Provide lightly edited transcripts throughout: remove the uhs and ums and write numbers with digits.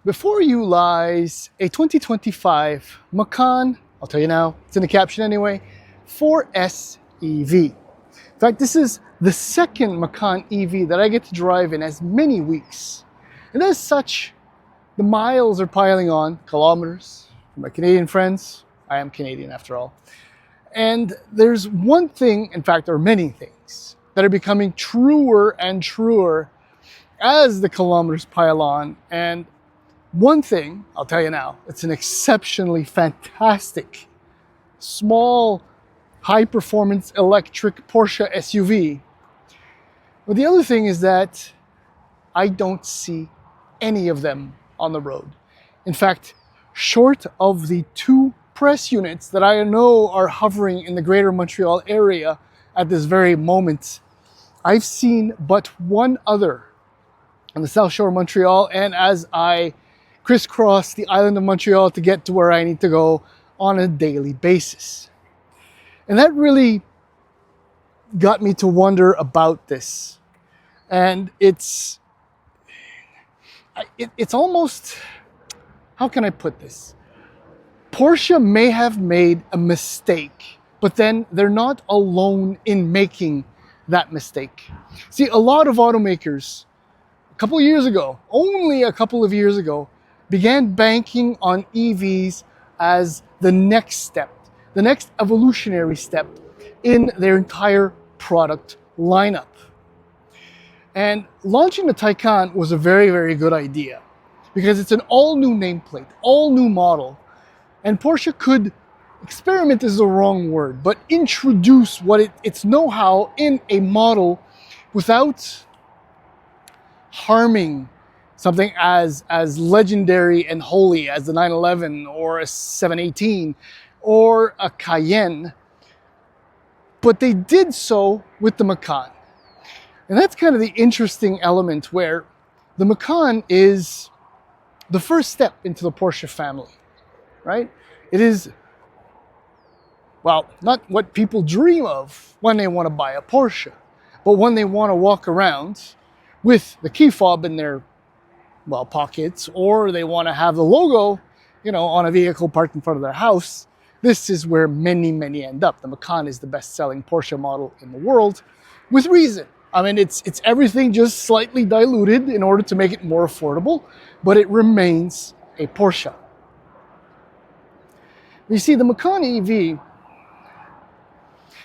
Before you lies a 2025 Macan, I'll tell you now, it's in the caption anyway, 4S EV. In fact, this is the second Macan EV that I get to drive in as many weeks. And as such, the miles are piling on, kilometers. For my Canadian friends, I am Canadian after all. And there's one thing, in fact, there are many things that are becoming truer and truer as the kilometers pile on. And one thing, I'll tell you now, it's an exceptionally fantastic, small, high-performance electric Porsche SUV. But the other thing is that I don't see any of them on the road. In fact, short of the two press units that I know are hovering in the greater Montreal area at this very moment, I've seen but one other on the South Shore of Montreal, and as I crisscross the island of Montreal to get to where I need to go on a daily basis. And that really got me to wonder about this. And it's almost, how can I put this? Porsche may have made a mistake, but then they're not alone in making that mistake. See, a lot of automakers, only a couple of years ago, began banking on EVs as the next step, the next evolutionary step in their entire product lineup. And launching the Taycan was a very, very good idea because it's an all-new nameplate, all-new model. And Porsche could, experiment is the wrong word, but introduce its know-how in a model without harming something as legendary and holy as the 911 or a 718 or a Cayenne. But they did so with the Macan. And that's kind of the interesting element where the Macan is the first step into the Porsche family, right? It is, well, not what people dream of when they want to buy a Porsche, but when they want to walk around with the key fob in their pockets, or they want to have the logo, on a vehicle parked in front of their house. This is where many, many end up. The Macan is the best-selling Porsche model in the world, with reason. I mean, it's everything just slightly diluted in order to make it more affordable, but it remains a Porsche. You see, the Macan EV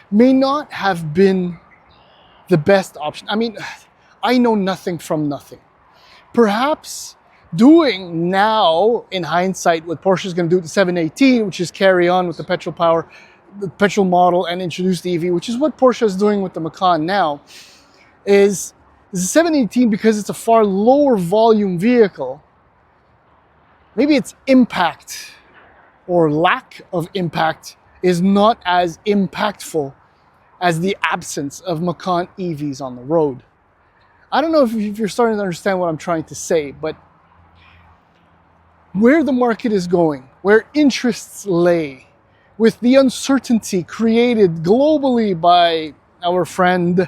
may not have been the best option. I mean, I know nothing from nothing. Perhaps doing now, in hindsight, what Porsche is going to do with the 718, which is carry on with the petrol model and introduce the EV, which is what Porsche is doing with the Macan now, is the 718, because it's a far lower volume vehicle, maybe its impact or lack of impact is not as impactful as the absence of Macan EVs on the road. I don't know if you're starting to understand what I'm trying to say, but where the market is going, where interests lay, with the uncertainty created globally by our friend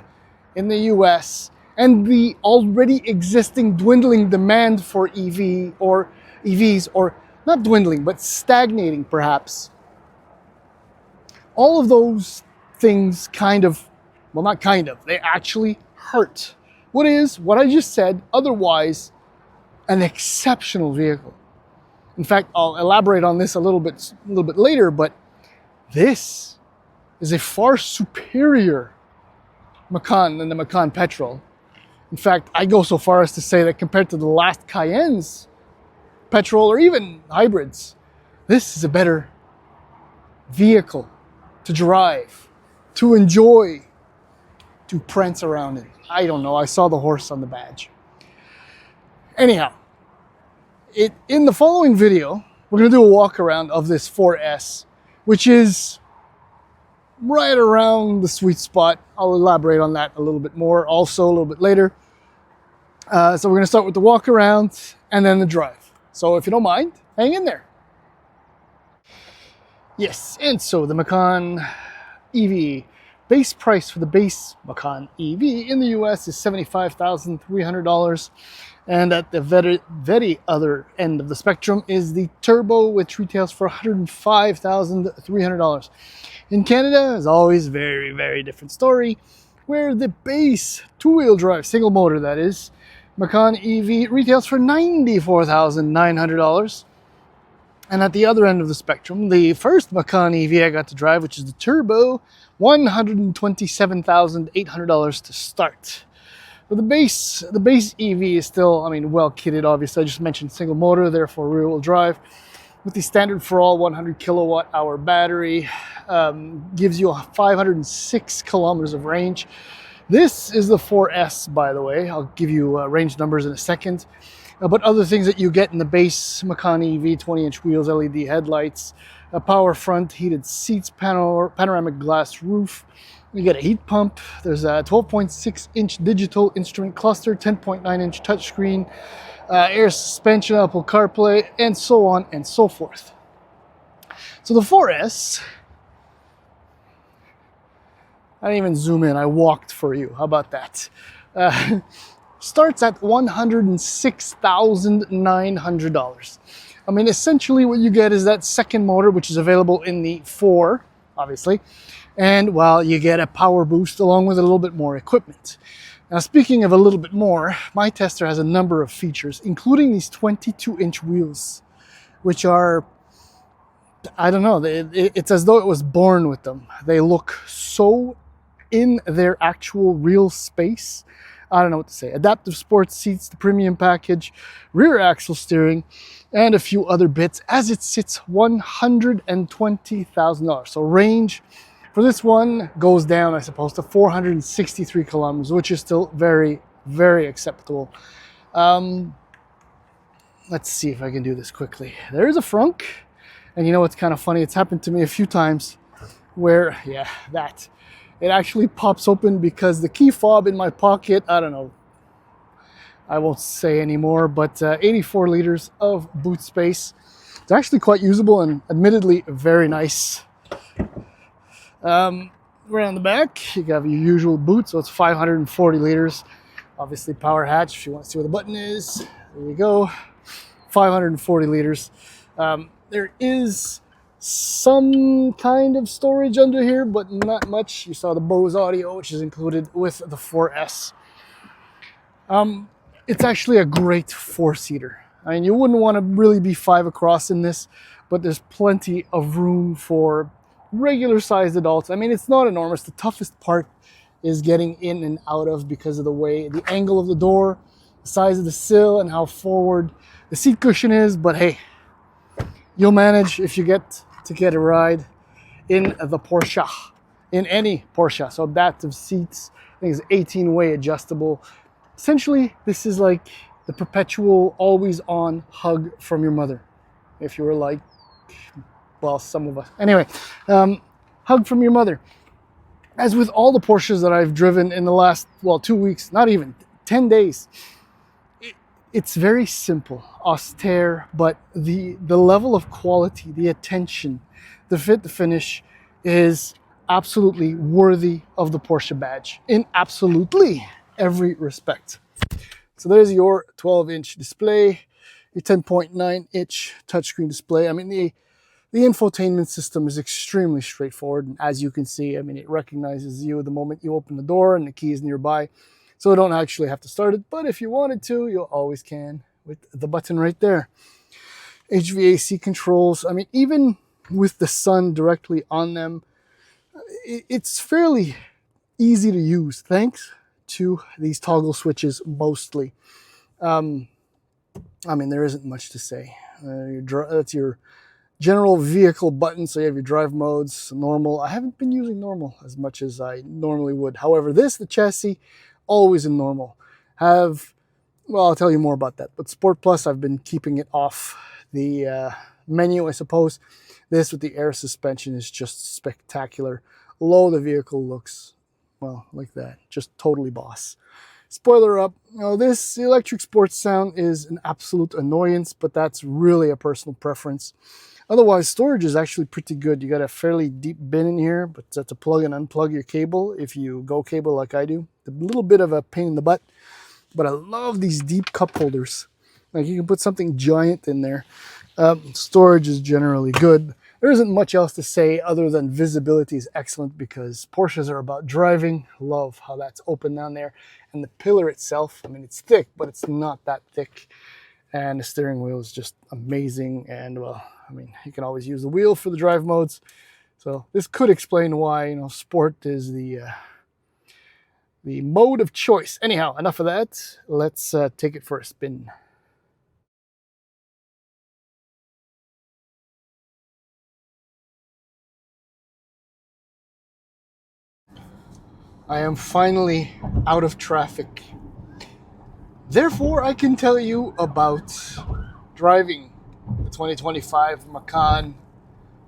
in the US, and the already existing dwindling demand for EVs, or not dwindling, but stagnating perhaps. All of those things they actually hurt what I just said, otherwise an exceptional vehicle. In fact, I'll elaborate on this a little bit later, but this is a far superior Macan than the Macan petrol. In fact, I go so far as to say that compared to the last Cayennes, petrol or even hybrids, this is a better vehicle to drive, to enjoy, to prance around in. I don't know, I saw the horse on the badge. Anyhow, in the following video, we're going to do a walk around of this 4S, which is right around the sweet spot. I'll elaborate on that a little bit more also a little bit later. So we're going to start with the walk around and then the drive. So if you don't mind, hang in there. Yes, and so the Macan EV. Base price for the base Macan EV in the US is $75,300. And at the very other end of the spectrum is the Turbo, which retails for $105,300. In Canada, as always, very different story, where the base two-wheel drive, single motor that is, Macan EV retails for $94,900. And at the other end of the spectrum, the first Macan EV I got to drive, which is the Turbo, $127,800 to start. But the base EV is still, I mean, well kitted, obviously. I just mentioned single motor, therefore rear-wheel drive. With the standard for all 100 kilowatt hour battery, gives you 506 kilometers of range. This is the 4S, by the way. I'll give you range numbers in a second. But other things that you get in the base Macan EV, 20-inch wheels, LED headlights, a power front, heated seats, panoramic glass roof. You get a heat pump. There's a 12.6-inch digital instrument cluster, 10.9-inch touchscreen, air suspension, Apple CarPlay, and so on and so forth. So the 4S, I didn't even zoom in. I walked for you. How about that? Starts at $106,900. I mean, essentially what you get is that second motor, which is available in the 4, obviously. And, well, you get a power boost along with a little bit more equipment. Now, speaking of a little bit more, my tester has a number of features, including these 22-inch wheels, which are, I don't know, it's as though it was born with them. They look so in their actual real space. I don't know what to say. Adaptive sports seats, the premium package, rear axle steering, and a few other bits. As it sits, $120,000. So range for this one goes down, I suppose, to 463 kilometers, which is still very acceptable. Let's see if I can do this quickly. There is a frunk, and you know what's kind of funny? It's happened to me a few times where, yeah, that. It actually pops open because the key fob in my pocket, I don't know, I won't say anymore, but 84 liters of boot space. It's actually quite usable and admittedly very nice. Right on the back, you have your usual boot, so it's 540 liters. Obviously power hatch, if you want to see where the button is. There you go, 540 liters. There is some kind of storage under here, but not much. You saw the Bose audio, which is included with the 4S. It's actually a great four-seater. I mean, you wouldn't want to really be 5 across in this, but there's plenty of room for regular-sized adults. I mean, it's not enormous. The toughest part is getting in and out of because of the way, the angle of the door, the size of the sill, and how forward the seat cushion is. But hey, you'll manage if you get to get a ride in the Porsche, in any Porsche. So adaptive seats, I think it's 18-way adjustable. Essentially, this is like the perpetual, always-on hug from your mother. If you were like, well, some of us. Anyway, hug from your mother. As with all the Porsches that I've driven in the last, well, 2 weeks, not even, 10 days, it's very simple, austere, but the level of quality, the attention, the fit, the finish is absolutely worthy of the Porsche badge in absolutely every respect. So there's your 12-inch display, your 10.9-inch touchscreen display. I mean, the infotainment system is extremely straightforward. And as you can see, I mean, it recognizes you the moment you open the door and the key is nearby. So you don't actually have to start it, but if you wanted to, you always can with the button right there. HVAC controls, I mean, even with the sun directly on them, it's fairly easy to use thanks to these toggle switches mostly. I mean, there isn't much to say. That's your general vehicle button, so you have your drive modes, normal. I haven't been using normal as much as I normally would. However, the chassis, always in normal. Well, I'll tell you more about that. But Sport Plus, I've been keeping it off the menu, I suppose. This with the air suspension is just spectacular. Low the vehicle looks, well, like that. Just totally boss. Spoiler up, you know, this electric sports sound is an absolute annoyance, but that's really a personal preference. Otherwise, storage is actually pretty good. You got a fairly deep bin in here, but to plug and unplug your cable if you go cable like I do. A little bit of a pain in the butt, but I love these deep cup holders. Like you can put something giant in there. Storage is generally good. There isn't much else to say other than visibility is excellent because Porsches are about driving. Love how that's open down there. And the pillar itself, I mean, it's thick, but it's not that thick. And the steering wheel is just amazing. And well, I mean, you can always use the wheel for the drive modes. So this could explain why, sport is the mode of choice. Anyhow, enough of that. Let's take it for a spin. I am finally out of traffic. Therefore, I can tell you about driving the 2025 Macan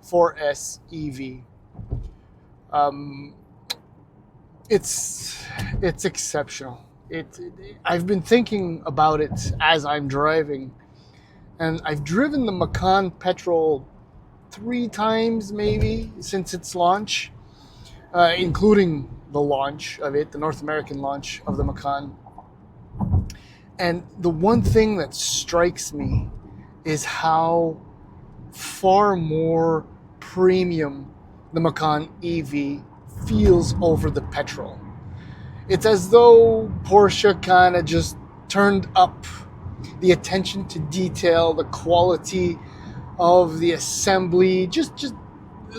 4S EV. It's exceptional. I've been thinking about it as I'm driving, and I've driven the Macan petrol 3 times maybe since its launch, including the launch of it, the North American launch of the Macan. And the one thing that strikes me is how far more premium the Macan EV feels over the petrol. It's as though Porsche kind of just turned up the attention to detail, the quality of the assembly. Just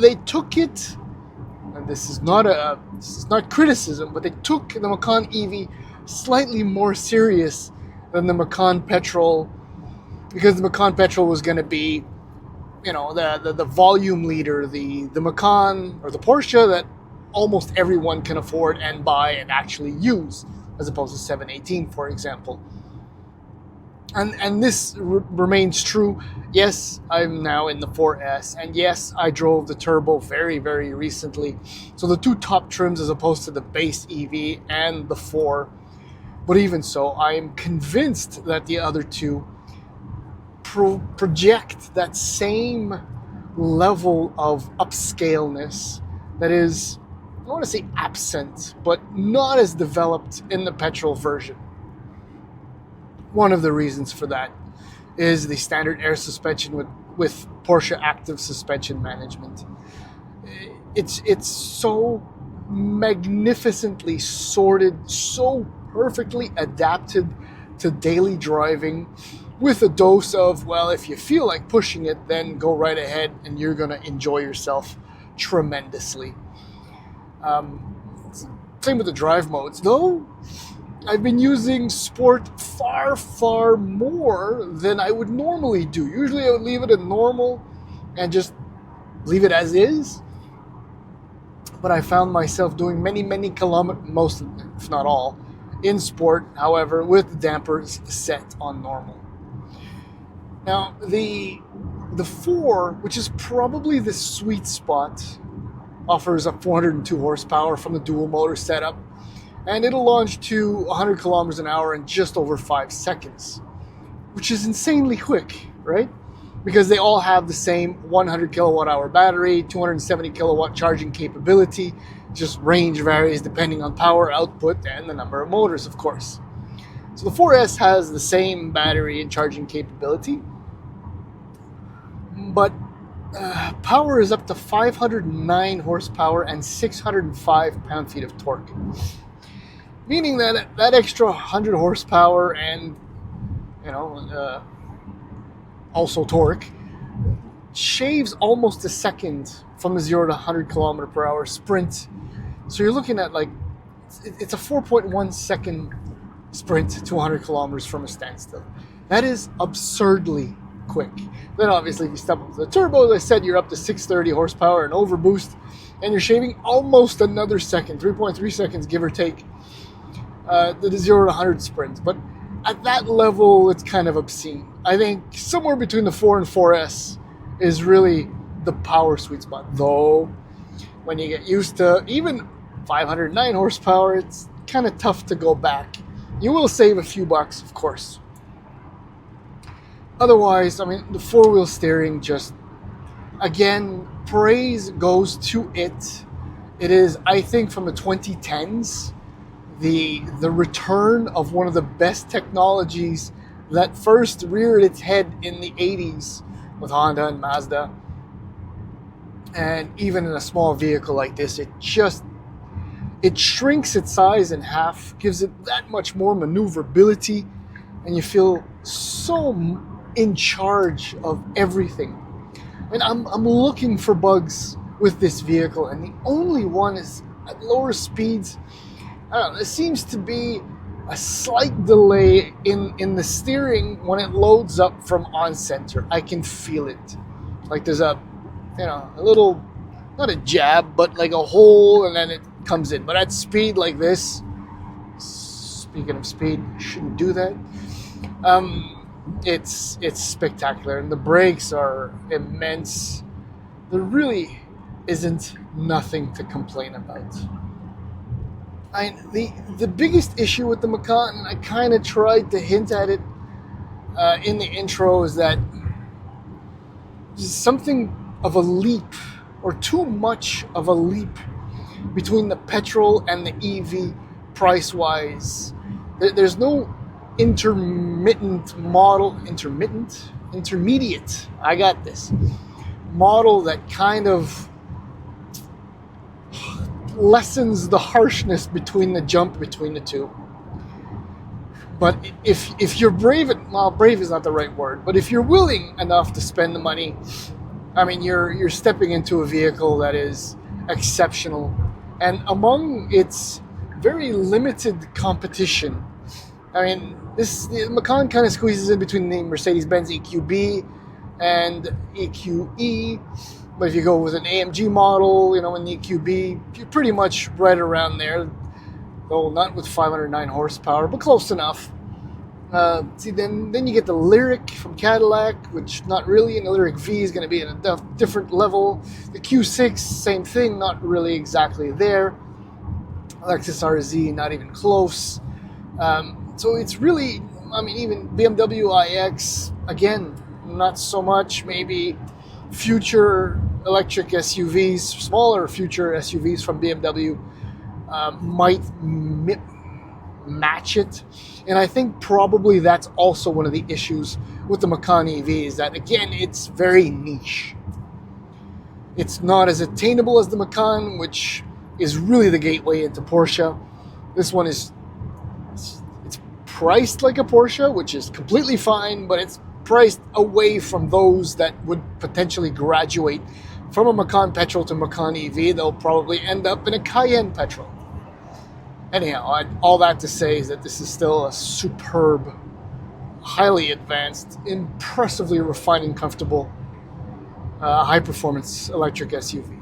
they took it, and this is not criticism, but they took the Macan EV slightly more serious than the Macan petrol, because the Macan petrol was going to be, the volume leader, the Macan or the Porsche that almost everyone can afford and buy and actually use, as opposed to 718, for example. And this remains true. Yes, I'm now in the 4S, and yes, I drove the turbo very, very recently. So the 2 top trims as opposed to the base EV and the 4. But even so, I am convinced that the other 2 project that same level of upscaleness that is, I don't want to say absent, but not as developed in the petrol version. One of the reasons for that is the standard air suspension with Porsche active suspension management. It's so magnificently sorted, so perfectly adapted to daily driving, with a dose of, well, if you feel like pushing it, then go right ahead and you're going to enjoy yourself tremendously. Same with the drive modes, though. I've been using sport far, far more than I would normally do. Usually I would leave it in normal and just leave it as is. But I found myself doing many, many kilometers, most, if not all, in sport, however, with the dampers set on normal. Now, the 4, which is probably the sweet spot, offers up 402 horsepower from the dual motor setup, and it'll launch to 100 kilometers an hour in just over 5 seconds, which is insanely quick, right? Because they all have the same 100 kilowatt hour battery, 270 kilowatt charging capability. Just range varies depending on power output and the number of motors, of course. So the 4S has the same battery and charging capability, but power is up to 509 horsepower and 605 pound-feet of torque. Meaning that extra 100 horsepower and, also torque, shaves almost a second from the 0 to 100 kilometer per hour sprint. So you're looking at it's a 4.1 second sprint to 100 kilometers from a standstill. That is absurdly quick. Then obviously if you step up to the turbo, as I said, you're up to 630 horsepower and overboost, and you're shaving almost another second, 3.3 seconds give or take, the 0 to 100 sprint. But at that level, it's kind of obscene. I think somewhere between the 4 and 4S is really the power sweet spot. Though, when you get used to even 509 horsepower, it's kind of tough to go back. You will save a few bucks, of course. Otherwise, the 4-wheel steering just, again, praise goes to it. It is, I think, from the 2010s, the return of one of the best technologies that first reared its head in the 80s with Honda and Mazda. And even in a small vehicle like this, it shrinks its size in half, gives it that much more maneuverability, and you feel so in charge of everything. And I'm looking for bugs with this vehicle, and the only one is at lower speeds. I don't know, there seems to be a slight delay in the steering when it loads up from on center. I can feel it. Like there's a little, not a jab, but like a hole, and then it comes in. But at speed like this, speaking of speed, shouldn't do that. It's spectacular, and the brakes are immense. There really isn't nothing to complain about. The biggest issue with the Macan, and I kind of tried to hint at it in the intro, is that there's something of a leap, or too much of a leap, between the petrol and the EV price-wise. There's no intermediate, I got this, model that kind of lessens the harshness between the jump between the two. But if you're brave is not the right word, but if you're willing enough to spend the money, I mean, you're stepping into a vehicle that is exceptional. And among its very limited competition, I mean, the Macan kind of squeezes in between the Mercedes-Benz EQB and EQE. But if you go with an AMG model, in the EQB, you're pretty much right around there. Though not with 509 horsepower, but close enough. Then you get the Lyric from Cadillac, which not really, and the Lyric V is going to be at a different level. The Q6, same thing, not really exactly there. Lexus RZ, not even close. So it's really, even BMW iX, again, not so much. Maybe future electric SUVs, smaller future SUVs from BMW might match it. And I think probably that's also one of the issues with the Macan EV, is that, again, it's very niche. It's not as attainable as the Macan, which is really the gateway into Porsche. This one it's priced like a Porsche, which is completely fine, but it's priced away from those that would potentially graduate from a Macan petrol to Macan EV. They'll probably end up in a Cayenne petrol. Anyhow, all that to say is that this is still a superb, highly advanced, impressively refined and comfortable high-performance electric SUV.